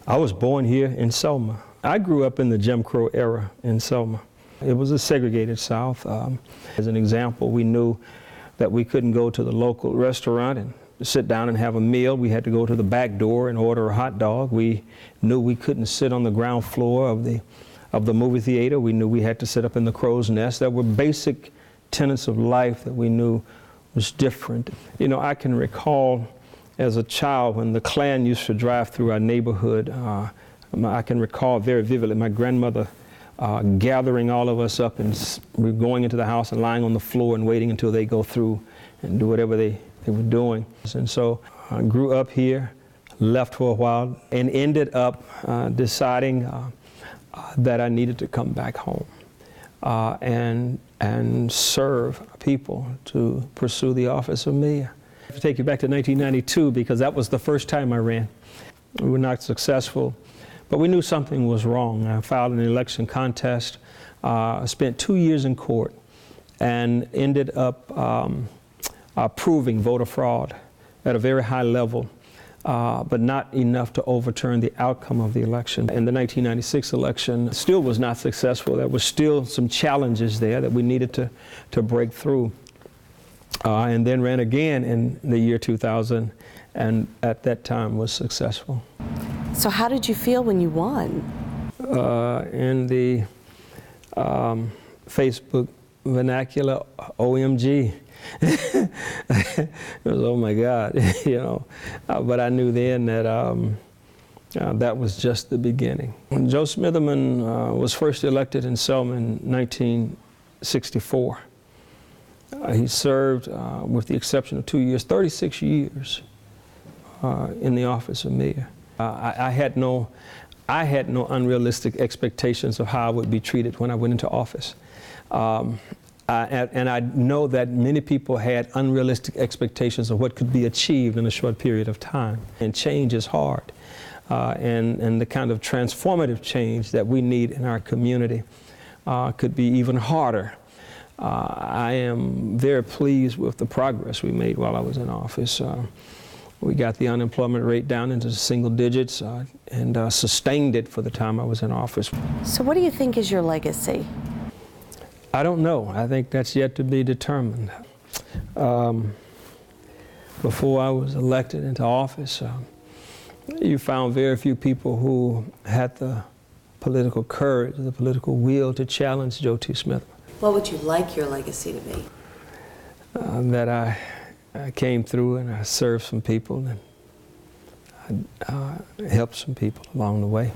I was born here in Selma. I grew up in the Jim Crow era in Selma. It was a segregated South. As an example, we knew that we couldn't go to the local restaurant and sit down and have a meal. We had to go to the back door and order a hot dog. We knew we couldn't sit on the ground floor of the movie theater. We knew we had to sit up in the crow's nest. There were basic tenets of life that we knew was different. You know, I can recall as a child when the Klan used to drive through our neighborhood. I can recall very vividly my grandmother gathering all of us up, and we were going into the house and lying on the floor and waiting until they go through and do whatever they were doing. And so I grew up here, left for a while, and ended up deciding that I needed to come back home and serve people to pursue the office of mayor. To take you back to 1992, because that was the first time I ran. We were not successful, but we knew something was wrong. I filed an election contest, spent 2 years in court, and ended up proving voter fraud at a very high level, but not enough to overturn the outcome of the election. And the 1996 election still was not successful. There were still some challenges there that we needed to break through. And then ran again in the year 2000, and at that time was successful. So how did you feel when you won? In the Facebook vernacular, OMG. It was, oh my God, you know. But I knew then that that was just the beginning. When Joe Smitherman was first elected in Selma in 1964, he served, with the exception of 2 years, 36 years in the office of mayor. I had no unrealistic expectations of how I would be treated when I went into office. And I know that many people had unrealistic expectations of what could be achieved in a short period of time. And change is hard. And the kind of transformative change that we need in our community could be even harder. I am very pleased with the progress we made while I was in office. We got the unemployment rate down into single digits and sustained it for the time I was in office. So what do you think is your legacy? I don't know. I think that's yet to be determined. Before I was elected into office, you found very few people who had the political courage, the political will to challenge Joe T. Smith. What would you like your legacy to be? That I came through and I served some people and I helped some people along the way.